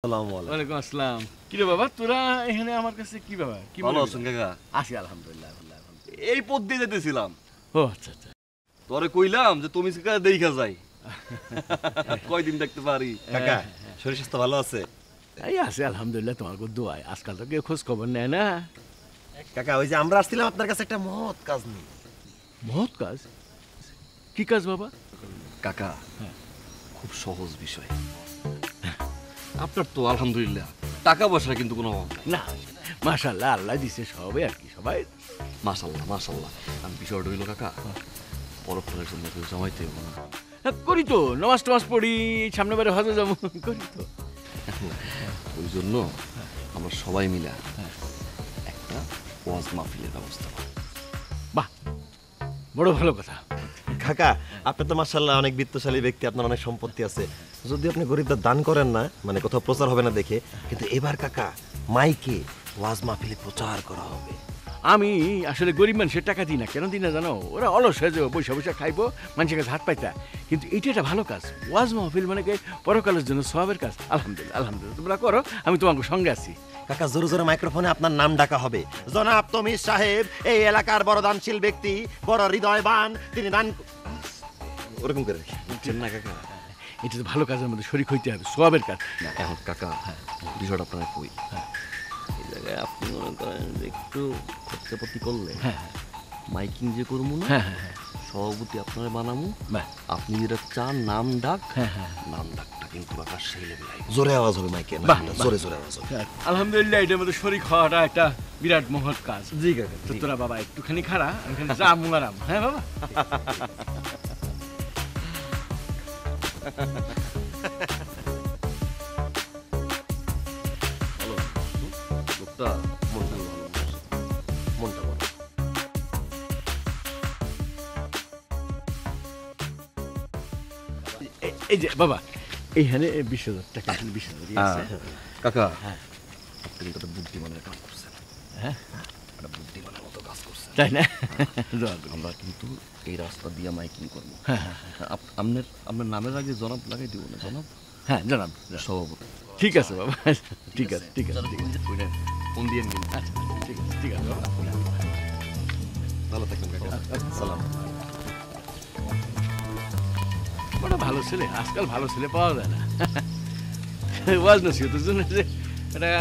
আসসালামু আলাইকুম। ওয়ালাইকুম আসসালাম। কি রে বাবা, তোরা এখানে আমার কাছে কি বাবা? কি ভালো মনে আছেন কাকা? আছি আলহামদুলিল্লাহ, আলহামদুলিল্লাহ। এই পথ দিয়ে যেতেছিলাম, ও আচ্ছা আচ্ছা। তোরে কইলাম যে তুমি দেখা যাই কয়দিন দেখতে পারি। কাকা শরীর স্বাস্থ্য ভালো আছে? এই আছে আলহামদুলিল্লাহ, তোমার দোয়ায়। আজকাল তো কেউ খোঁজ খবর নেয় না। কাকা ওই যে আমরা আসছিলাম আপনার কাছে একটা মহৎ কাজ নিয়ে। মহৎ কাজ? কি কাজ বাবা? কাকা খুব সহজ বিষয়। আপনার তো আলহামদুলিল্লাহ টাকা পয়সা কিন্তু কোনো অভাব নাই। না, মাশাআল্লাহ, আল্লাহ দিছে সবে আর কি, সবাই। মাশাআল্লাহ মাশাআল্লাহ। আমি বিষয়টা হইল কাকা, পরক্ষণের জন্য তো জমাইতে হইব না। হ্যাঁ, করি তো, নামাজ টামাজ পড়ি, সামনে বারে হজে যাবো, করি তো। ওই জন্য আমরা সবাই মিলে একটা ওয়াজ মাহফিলের ব্যবস্থা করি। বাহ, বড় ভালো কথা। কাকা আপনি তো মাশাআল্লাহ অনেক বিত্তশালী ব্যক্তি, আপনার অনেক সম্পত্তি আছে। যদি আপনি গরিবদের দান করেন না, মানে কোথাও প্রচার হবে না দেখে, কিন্তু এবার কাকা মাইকে ওয়াজ মাহফিলে প্রচার করা হবে। আমি আসলে গরিব মানুষের টাকা দিই না। কেন দিই না জানো? ওরা অলস হয়ে যাবে, পয়সা পয়সা খাইবো, মানুষের কাছে হাত পাইতা। কিন্তু এটা একটা ভালো কাজ। ওয়াজ মাহফিল মানে কি পরকালের জন্য সওয়াবের কাজ। আলহামদুলিল্লাহ আলহামদুলিল্লাহ, তোমরা করো, আমি তোমাকে সঙ্গে আছি। কাকা জোরে জোরে মাইক্রোফোনে আপনার নাম ডাকা হবে। জনাব তমিজ সাহেব, এই এলাকার বড় দানশীল ব্যক্তি, বড় হৃদয়বান, তিনি দান ওরকম করে বুঝছেন না কাকা? এটা তো ভালো কাজের মধ্যে শরীক হইতে হবে, সওয়াবের কাজ। না এখন কাকা বিষয়টা আপনার কই, এই জায়গায় আপনি মনে করেন যে একটু খরচাপাতি করলে মাইকিং যে করবো না, সভাপতি আপনারা বানাবো, আপনি যেটা চান নাম ডাক, নাম ডাকটা কিন্তু কাকা সেই লেভেলে জোরে আওয়াজ হবে মাইকে, জোরে জোরে আওয়াজ হবে। আলহামদুলিল্লাহ, এটার মধ্যে শরীক হওয়াটা একটা বিরাট মহৎ কাজ। জি কাকা। তো তোরা বাবা একটুখানি খাড়া, এখানে যা মুলারাম। হ্যাঁ বাবা। ভালো লোকটা মনটা ভালো, মনটা বড়। এই যে বাবা, এইখানে 20,000 টাকা, 20,000 আছে। কাকা আপনি কিন্তু একটা বুদ্ধিমানের কাজ করছেন। হ্যাঁ, একটা বুদ্ধিমানের মতো কাজ করছেন। তাই না? আমরা কিন্তু এই রাস্তা দিয়ে মাইকিং করবো। আপনার আপনার নামের আগে জনাব লাগাই দিব না? জনাব, হ্যাঁ জানাব, সভাপতি। ঠিক আছে বাবা, ঠিক আছে ঠিক আছে ঠিক আছে। ফোন দিয়ে নিন। আচ্ছা ঠিক আছে ঠিক আছে বাবা। ভালো থাকবেন কাকা। সালাম। বড় ভালো ছেলে, আজকাল ভালো ছেলে পাওয়া যায় না। ওয়াজ নসিহতের জন্য যে একটা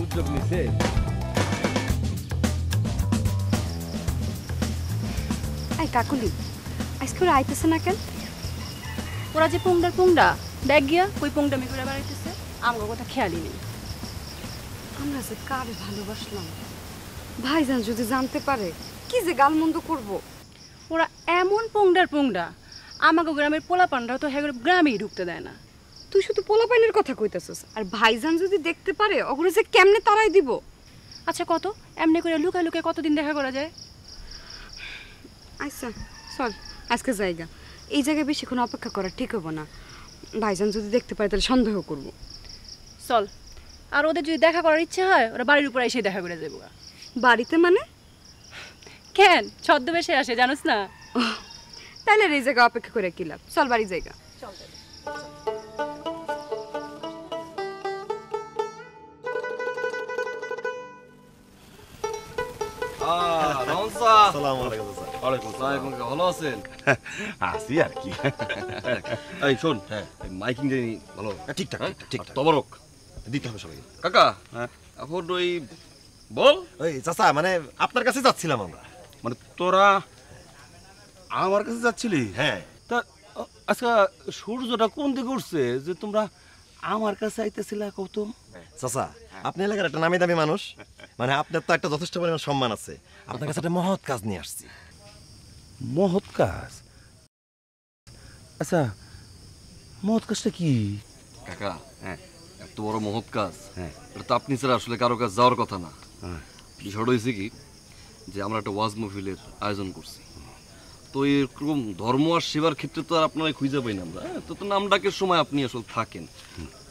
উদ্যোগ নিছে। এই কাকুলি, আজকে ওরা আইতেছে না কেন? ওরা যে পুংডা দেখ গিয়া ওই পুংডামি করে বেড়াইতেছে, আমার কথা খেয়ালই নেই। আমরা যে কারে ভালোবাসলাম, ভাইজান যদি জানতে পারে কি যে গালমন্দ করব। ওরা এমন পুংডা, আমাকে গ্রামের পোলাপানরাও তো হ্যাঁ গ্রামেই ঢুকতে দেয় না। তুই শুধু পোলাপাইনের কথা কইতেছিস, আর ভাইজান যদি দেখতে পারে ওগুলো যে কেমনে তারাই দিব। আচ্ছা কত এমনি করে লুকায় লুকায় কতদিন দেখা করা যায়? আচ্ছা চল আজকে জায়গা, এই জায়গায় বেশিক্ষণ অপেক্ষা করা ঠিক হবো না। ভাইজান যদি দেখতে পায় তাহলে সন্দেহ করবো। চল, আর ওদের যদি দেখা করার ইচ্ছা হয় ওরা বাড়ির উপরে এসে দেখা করে যাবো। বাড়িতে মানে কেন ছদ্মবেশে আসে জানোস না? তাহলে এই জায়গা অপেক্ষা করে কি লাভ? চল বাড়ি জায়গা চল। আসসালামু আলাইকুম স্যার। ওয়ালাইকুম আসসালাম। ভালো আছেন? আছি আর কি। এই শোন, মাইকিং জানি ভালো ঠিকঠাক ঠিক তবরক দিতে হবে সবাই। কাকা। এখন ওই বল, ওই চাচা মানে আপনার কাছে যাচ্ছিলাম আমরা। মানে তোরা আমার কাছে যাচ্ছিলি? হ্যাঁ। তা আচ্ছা সূর্যটা কোন দিকে উঠছে যে তোমরা আমার কাছে আইতেছিলা কৌতুম? চাচা আপনি এলাকার একটা নামি দামি মানুষ, মানে আপনার তো একটা যথেষ্ট পরিমাণ সম্মান আছে। আপনার কাছে একটা মহৎ কাজ নিয়ে আসছি। মহৎ কাজ? আচ্ছা মহৎ কাজটা কি? কাকা এত বড় মহৎ কাজ, এটা তো আপনি ছাড়া আসলে কারো কাছে যাওয়ার কথা না। বিষয়টা হয়েছে কি যে আমরা একটা ওয়াজ মাহফিলের আয়োজন করছি, তো এরকম ধর্ম আর সেবার ক্ষেত্রে তো আর আপনারা খুঁজে পাই না আমরা। তো নাম ডাকের সময় আপনি আসলে থাকেন,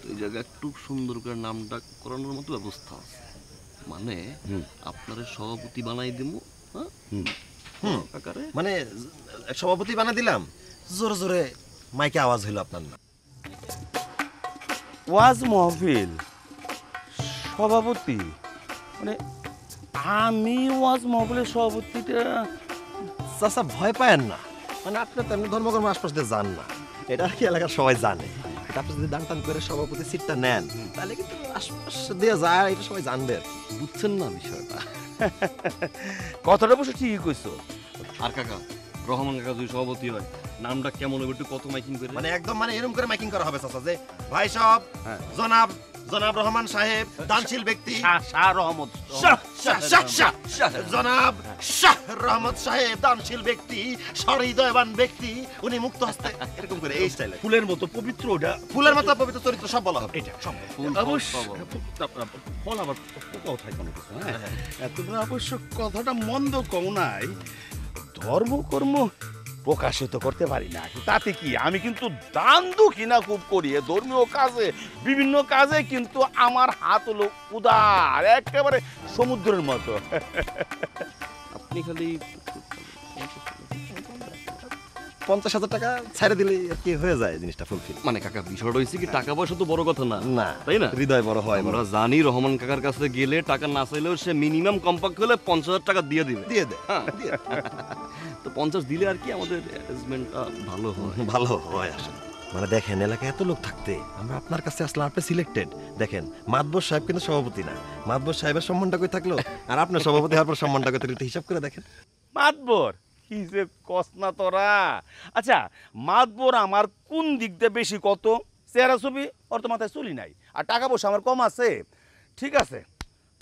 তো এই জায়গায় একটু সুন্দর করে নাম ডাক করানোর মতো ব্যবস্থা আছে। মানে আপনারা সভাপতি বানাই দেবো। মানে সভাপতি বানা দিলাম, জোরে জোরে মাইকে আওয়াজ হইলো আপনার না। ওয়াজ মাহফিল সভাপতি, মানে আমি ওয়াজ মাহফিলের সভাপতিটা? চাচা ভয় পায়েন না, মানে আপনি তো এমনি ধর্মকর্ম আশপাশ দিয়ে যান না, এটা আর কি এলাকার সবাই জানে। এটা আপনি যদি দান টান করে সভাপতি সিটটা নেন তাহলে কিন্তু আশপাশ দিয়ে যায়, এটা সবাই জানবে। বুঝছেন না বিষয়টা? কথাটা অবশ্য ঠিকই কইছো। আর কাকা, রহমান কাকা যদি সভাপতি হয় নামটা কেমন হবে একটু কত মাইকিং করে? মানে একদম মানে এরকম করে মাইকিং করা হবে চাচা, যে ভাই সাহেব, জনাব জনাব রহমান সাহেব, দানশীল ব্যক্তি শাহ রহমত, জনাব শাহ রহমত সাহেব, দানশীল ব্যক্তি, সহৃদয়বান ব্যক্তি, উনি মুক্ত হস্তে, এরকম করে এই স্টাইলে ফুলের মতো পবিত্র, ওটা ফুলের মতো পবিত্র চরিত্র সব বলা হবে। এটা সব ফুল অবশ্য পাবো। ফল আবার কোথায় কোনো কিছু, হ্যাঁ তোমরা অবশ্য কথাটা মন্দ কও নাই। ধর্মকর্ম প্রকাশিত করতে পারি না, তাতে কি, আমি কিন্তু দান দুঃখিনা খুব করি ধর্মীয় কাজে, বিভিন্ন কাজে কিন্তু আমার হাত হলো উদার, একেবারে সমুদ্রের মতো। আপনি খালি 50,000 টাকা ছাড়ে দিলে আর কি হয়ে যায় জিনিসটা ফুলফিল। মানে কাকা বিষয়টা হয়েছে কি, টাকা পয়সা তো বড় কথা না, না তাই না? হৃদয় বড় হয়, আমরা জানি রহমান কাকার কাছে গেলে টাকা না চাইলেও সে মিনিমাম কম্পাক্ট হলে 50,000 টাকা দিয়ে দিবে। দিয়ে দে। হ্যাঁ, তো 50 দিলে আর কি আমাদের অ্যারেঞ্জমেন্টটা ভালো হয়। ভালো হয় আসলে। মানে দেখেন এলাকায় এত লোক থাকতে আমরা আপনার কাছে আসলাম, আপনি সিলেক্টেড। দেখেন মাতবর সাহেব কিন্তু সভাপতি না, মাতবর সাহেবের সম্মানটা কই থাকলো, আর আপনার সভাপতি হওয়ার পর সম্মানটা কই থাকলো, হিসাব করে দেখেন। মাতবর কি যে কস না তোরা। আচ্ছা, মাতবর আমার কোন দিক দিয়ে বেশি, কত চেহারা ছবি ওর তো মাথায় চলি নাই, আর টাকা পয়সা আমার কম আছে। ঠিক আছে,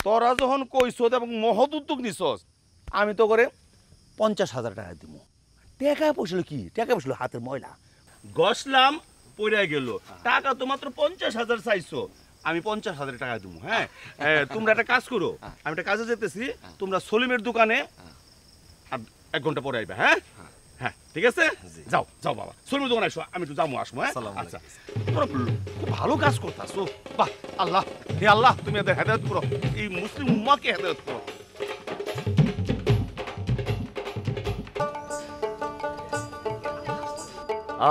তোরা যখন কইছস এবং মহৎ উদ্যোগ নিছস, আমি তো করে 50,000 টাকা দিব। টাকা পয়সা কি, টাকা পয়সা হাতের ময়লা, গসলাম পড়ে গেল, টাকা তো মাত্র 50,000 চাইছো, আমি 50,000 টাকা দিব। হ্যাঁ, তোমরা একটা কাজ করো, আমি একটা কাজে যেতেছি, তোমরা সলিমের দোকানে আর 1 ঘন্টা পরে আইবা। হ্যাঁ হ্যাঁ, ঠিক আছে, যাও যাও বাবা, সলিমের দোকানে আসো, আমি একটু যাবো আসবো। হ্যাঁ, আচ্ছা, তোমরা খুব ভালো কাজ করতেছো, বাহ, আল্লাহ, হে আল্লাহ, তুমি এদের হেদায়েত করো, এই মুসলিম উম্মাহকে হেদায়েত করো।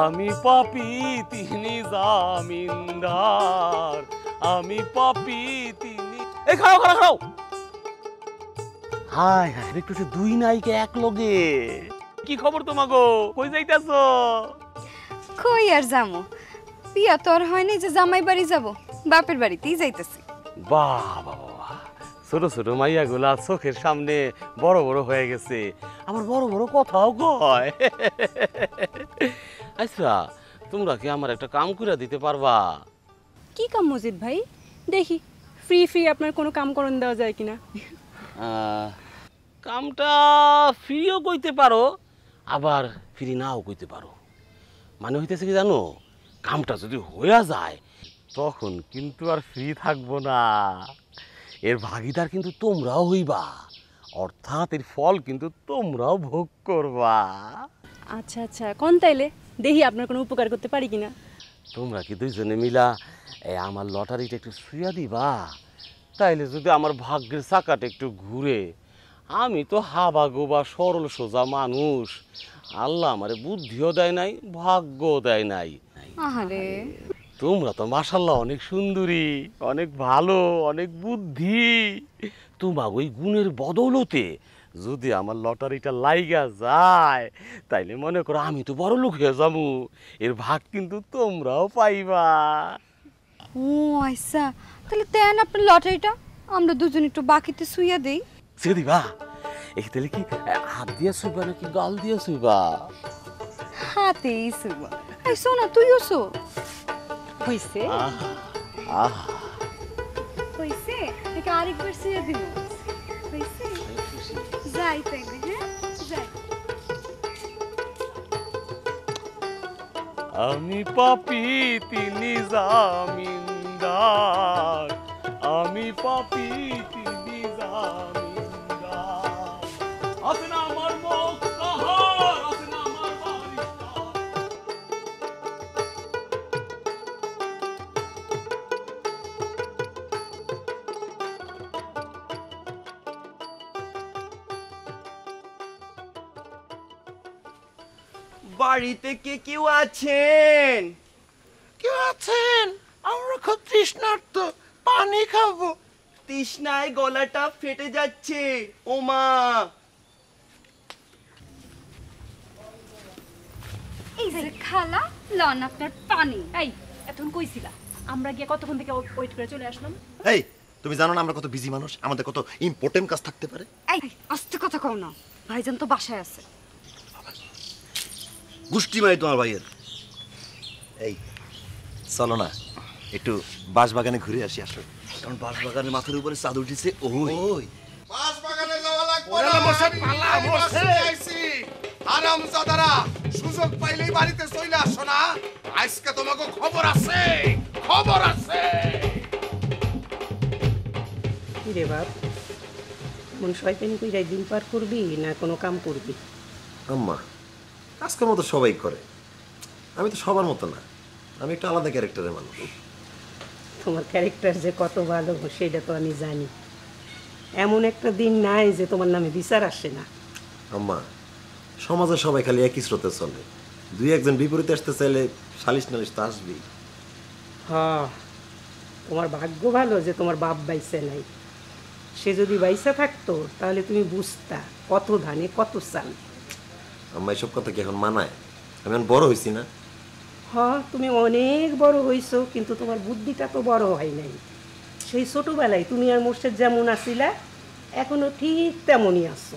আমি পাপী তিনি জামিনদার, আমি পাপী তিনি। এই খাও খাও খাও। হাই হাই, একটু সে দুই নাইকে এক লগে। কি খবর তোমাগো, কই যাইতাছো? কই আর যামু, বিয়া তো আর হয়নি যে জামাই বাড়ি যাব, বাপের বাড়িতেই যাইতেছি। বাহ বাহ বাহ, ছোট ছোট মাইয়া গুলা চোখের সামনে বড় বড় হয়ে গেছে, আমার বড় বড় কথাও কয়। আচ্ছা, তোমরা কি আমার একটা কাম করে দিতে পারবা? কি কাম মজিদ ভাই, দেখি ফ্রি ফ্রি আপনার কোনো কাম করন দেওয়া যায় কিনা। কামটা ফ্রিও কইতে পারো, আবার ফ্রি নাও কইতে পারো। মানে হইতেছে কি জানো, কামটা যদি হইয়া যায় তখন কিন্তু আর ফ্রি থাকবো না, এর ভাগিদার কিন্তু তোমরাও হইবা, অর্থাৎ এর ফল কিন্তু তোমরাও ভোগ করবা। আচ্ছা আচ্ছা, কোন তাইলে দেখি আপনার কোনো উপকার করতে পারি কিনা। তোমরা কি দুইজনে মিলা আমার লটারিটা একটু ছুঁয়া দিবা, তাইলে যদি আমার ভাগ্যের চাকাটা একটু ঘুরে, আমি তো হাবা গোবা সরল সোজা মানুষ, আল্লাহ আমারে বুদ্ধিও দেয় নাই, ভাগ্যও দেয় নাই। আহারে, তোমরা তো মাশাল্লাহ অনেক সুন্দরী, অনেক ভালো, অনেক বুদ্ধি, তোমার ওই গুণের বদৌলতে যদি আমার লটারিটা লাইগা যায়, তাইলে মনে করো আমি তো বড় লোক হয়ে যাবো, এর ভাগ কিন্তু তোমরাও পাইবা। ও আচ্ছা, তাহলে দেন আপনার লটারিটা, আমরা দুজন একটু বাকিতে শুইয়া দেই। সে দিবা, এই তাহলে কি হাত দিয়ে শুইবা নাকি গাল দিয়ে শুইবা? হাতেই শুইবা। এই সোনা, তুইও শো। হইছে হইছে, নাকি আরেকবার শুইয়া দিব? হইছে, যাই তাইলে। হ্যাঁ যাই। আমি পাপী তিনি জামিনদার, আমি পাপী তিনি জামিনদার, আছে না আমার মুখ কাহার, আছে না আমার বারিশার। বাড়িতে কে কেউ আছেন? কেউ আছেন? আমরা খুব তৃষ্ণার্ত, পানি খাবো। তৃষ্ণায় গলাটা ফেটে যাচ্ছে ও মা। এই যে খালা লন আপনার পানি। এই এখন কইছিলা আমরা গিয়ে কতক্ষণ থেকে ওয়েট করে চলে আসলাম। এই তুমি জানো না আমরা কত বিজি মানুষ, আমাদের কত ইম্পর্টেন্ট কাজ থাকতে পারে। এই আস্তে কথা কও না, ভাইজান তো বাসায় আছে। গোষ্ঠী মাই তোমার ভাইয়ের। এই চলো না একটু বাঁশবাগানে ঘুরে আসি। আসো, কারণ বাঁশবাগানের মাথার উপরে চাঁদ উঠেছে। ওই ওই বাগানে যাওয়া লাগবে না, বসে পালা বসে আইছি। হারামজাদারা সুযোগ পাইলেই বাড়িতে চলে আসো না। আজকে তোমাকে খবর আছে, খবর আছে। রে বাপ, মন শয়তানি কইরা দিন পার করবি না কোনো কাম করবি? আম্মা আজকের মতো সবাই করে, আমি তো সবার মতো না, আমি একটু আলাদা ক্যারেক্টারের মানুষ। তোমার ক্যারেক্টার যে কত ভালো সেটা তো আমি জানি। এমন একটা দিন নাই যে তোমার নামে বিচার আসে না। আম্মা সমাজে সবাই খালি একই স্রোতে চলে, দুই একজন বিপরীতে আসতে চাইলে সালিশ নালিশ তো আসবেই। হ, তোমার ভাগ্য ভালো যে তোমার বাপ বাইসে নাই। সে যদি বাইসা থাকতো তাহলে তুমি বুঝতা কত ধানে কত চাল। আম্মা এসব কথা কি এখন মানায়? আমি এখন বড় হয়েছি না? হ, তুমি অনেক বড় হইছো, কিন্তু তোমার বুদ্ধিটা তো বড় হয় নাই। সেই ছোটবেলায় তুমি আর মোর্শেদ যেমন আছিলা এখনো ঠিক তেমনই আছো।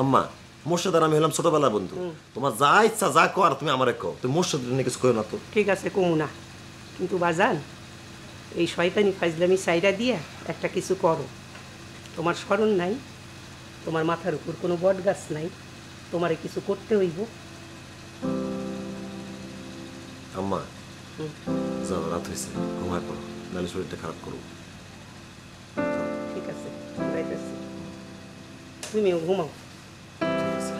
আম্মা মোর্শেদ আর আমি হলাম ছোটবেলার বন্ধু, তোমার যা ইচ্ছা যা কর তুমি আমারে কও, তুমি মোর্শেদ নিয়ে কিছু কই না তো। ঠিক আছে কমু না, কিন্তু বাজান এই শয়তানি ফাজলামি সাইডা দিয়া একটা কিছু করো। তোমার স্মরণ নাই, তোমার মাথার উপর কোনো বট গাছ নাই, তোমারে কিছু করতে হইব। আম্মা যাও, রাত হয়েছে, ঘুমায় পড়ো, নাহলে শরীরটা খারাপ করবো। ঠিক আছে যাইতেছি, তুমিও ঘুমাও। ঠিক আছে।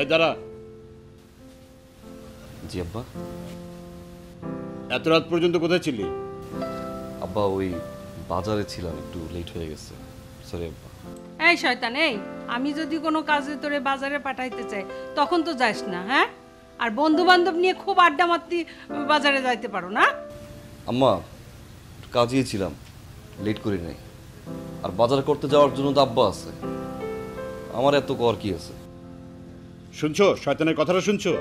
এই দাঁড়া। জি আব্বা। এত রাত পর্যন্ত কোথায় ছিলি? আব্বা ওই বাজারে ছিলাম, একটু লেট হয়ে গেছে, সরি আব্বা। এই শয়তান, এই আমি যদি কোনো কাজে তোরে বাজারে পাঠাইতে চাই তখন তো যাস না, হ্যাঁ? আর বন্ধু বান্ধব নিয়ে খুব আড্ডা মারতি বাজারে যাইতে পারো না? আম্মা একটু কাজেই ছিলাম, লেট করি নাই। আর বাজার করতে যাওয়ার জন্য তো আব্বা আছে, আমার এত কর কি আছে? শুনছো শয়তানের কথাটা শুনছো?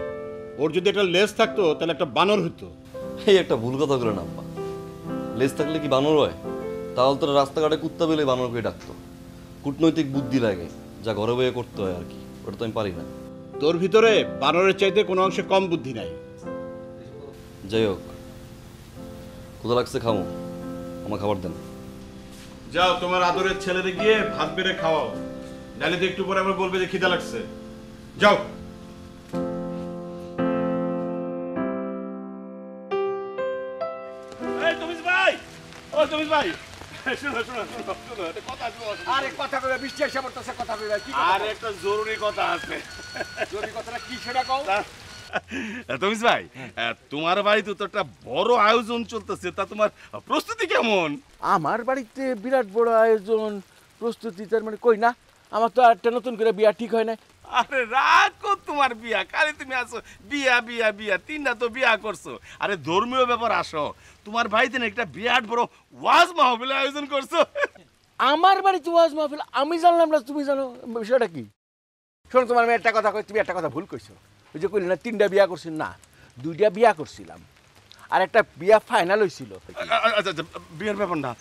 ওর যদি একটা লেজ থাকতো তাহলে একটা বানর হতো। এই একটা ভুল কথা করে না আব্বা, লেজ থাকলে কি বানর হয়? তাহলে তো রাস্তাঘাটে কুত্তা পেলে বানর করে ডাকতো। কূটনৈতিক বুদ্ধি লাগে, যা ঘরে বয়ে করতে হয় আর কি, ওটা তো আমি পারি না। তোর ভিতরে বানরের চাইতে কোনো অংশে কম বুদ্ধি নাই। যাই হোক, কোথা লাগছে খামো, আমার খাবার দেন। যাও তোমার আদরের ছেলেরে গিয়ে ভাত বেড়ে খাওয়াও, নাহলে তো একটু পরে আবার বলবে যে খিদা লাগছে। যাও। এই তুমিস ভাই, ও তুমিস ভাই, শুনো শুনো শুনো শুনো, একটা কথা শুনো। আরে কথা কইবা, বৃষ্টি এসে পড়তেছে, কথা কইবা। কি আর একটা জরুরি কথা আছে। জরুরি কথাটা কি সেটা কও। তমিস ভাই, তোমার বাড়িতে তো একটা বড় আয়োজন চলতেছে, তা তোমার প্রস্তুতি কেমন? আমার বাড়িতে বিরাট বড় আয়োজন, প্রস্তুতি তার মানে কই না, আমার তো একটা নতুন করে বিয়া ঠিক হয় না। আরে রাখো তোমার বিয়া, খালি তুমি আসো বিয়া বিয়া বিয়া, তিনটা তো বিয়া করছো। আরে ধর্মীয় ব্যাপার আসো, তোমার বাড়িতে না একটা বিরাট বড় ওয়াজ মাহফিলের আয়োজন করছো। আমার বাড়িতে ওয়াজ মাহফিল? আমি জানলাম না, তুমি জানো বিষয়টা কি? শোনো, তোমার আমি একটা কথা কই, তুমি একটা কথা ভুল কইছো। ওই যে কইলে না 3টা বিয়া করছি, না 2টা বিয়া করছিলাম, আর একটা বিয়া ফাইনাল হয়েছিল। আচ্ছা আচ্ছা, বিয়ের ব্যাপার না,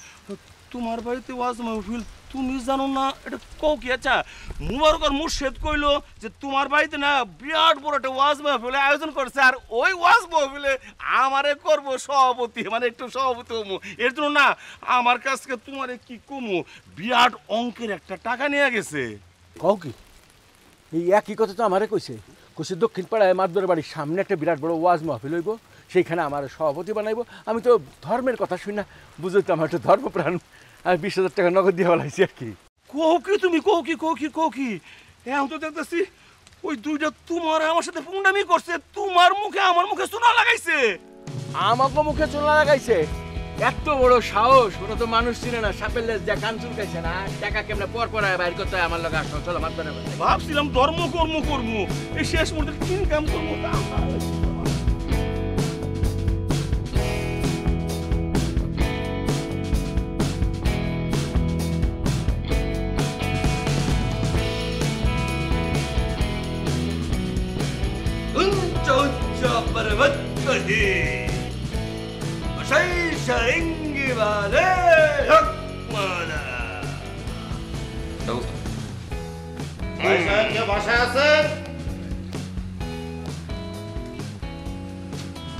তোমার বাড়িতে ওয়াজ মাহফিল তুমি জানো না, এটা কও কি? আচ্ছা, মুবারক আর মুর্শেদ কইলো যে তোমার বাড়িতে না বিরাট বড় একটা ওয়াজ মাহফিলের আয়োজন করছে, আর ওই ওয়াজ মাহফিলে আমারে করবো সভাপতি, মানে একটু সভাপতি হমু। এর জন্য না আমার কাছ থেকে তোমারে কি কমু, বিরাট অঙ্কের একটা টাকা নিয়ে গেছে। কও কি? এই একই কথা তো আমারে কইছে। কইছে দক্ষিণ পাড়ায় মাদবরের বাড়ির সামনে একটা বিরাট বড় ওয়াজ মাহফিল হইব, সেইখানে আমার সভাপতি বানাইব। আমি তো ধর্মের কথা শুনি না, বুঝই তো আমার একটা ধর্মপ্রাণ, আমি 20,000 টাকা নগদ দিয়ে বলাইছি আর কি। কও কি তুমি, কও কি কও কি কও কি? এখন তো দেখতেছি ওই দুইটা তোমার আমার সাথে পুংডামি করছে, তোমার মুখে আমার মুখে সোনা লাগাইছে। আমাকে মুখে চুলা লাগাইছে? এত বড় সাহস, ওরা তো মানুষ চিনে না, সাপের লেজ যা কান চুলকাইছে না, টাকা কেমনে পর পরায় বাইর করতে হয় আমার লগে আসো, চলো মাত বানাবো। ভাবছিলাম ধর্ম কর্ম এই শেষ মুহূর্তে ইনকাম করবো তা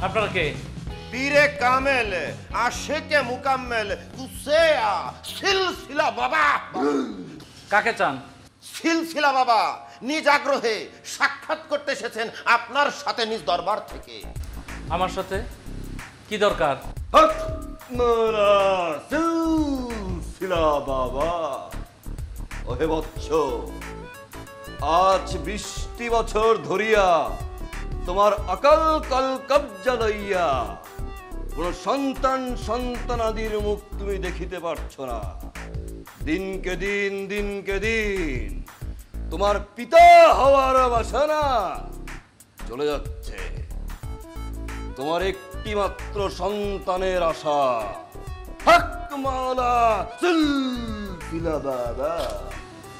আপনারা কে? পীরে কামেল আশেকে মুকাম্মেল কুসেয়া সিলসিলা বাবা। কাকে চান? সিলসিলা বাবা নিজ আগ্রহে সাক্ষাৎ করতে এসেছেন আপনার সাথে নিজ দরবার থেকে। আমার সাথে কি দরকার? সিলসিলা বাবা, ওহে বৎস, আজ 20টি বছর ধরিয়া তোমার অকাল কাল কবজা লইয়া কোন সন্তানাদির মুখ তুমি দেখিতে পারছ না। দিনকে দিন তোমার পিতা হওয়ার বাসনা চলে যাচ্ছে। তোমার একটি মাত্র সন্তানের আশা। হক মাওলা সিলসিলা বাবা।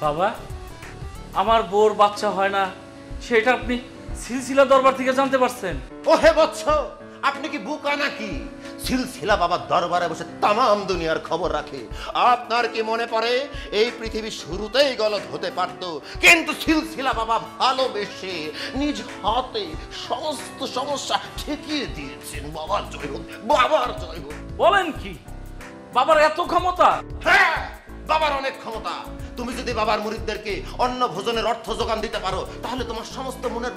বাবা, আমার বোর বাচ্চা হয় না, সেটা আপনি সিলসিলা দরবার থেকে জানতে পারছেন? ওহে বৎস, আপনি কি বোকা নাকি? সিলসিলা বাবা দরবারে বসে তামাম দুনিয়ার খবর রাখে। আপনার কি মনে পড়ে এই পৃথিবী শুরুতেই গলদ হতে পারত, কিন্তু সিলসিলা বাবা ভালোবেসে নিজ হাতে সমস্ত সমস্যা ঠেকিয়ে দিয়েছেন। বাবার জয় হোক, বাবার জয় হোক। বলেন কি, বাবার এত ক্ষমতা? হ্যাঁ, বাবার অনেক ক্ষমতা। তুমি যদি বাবার মুরিদদেরকে অন্ন ভোজনের অর্থ যোগান দিতে পারো, তাহলে তোমার সমস্ত মনের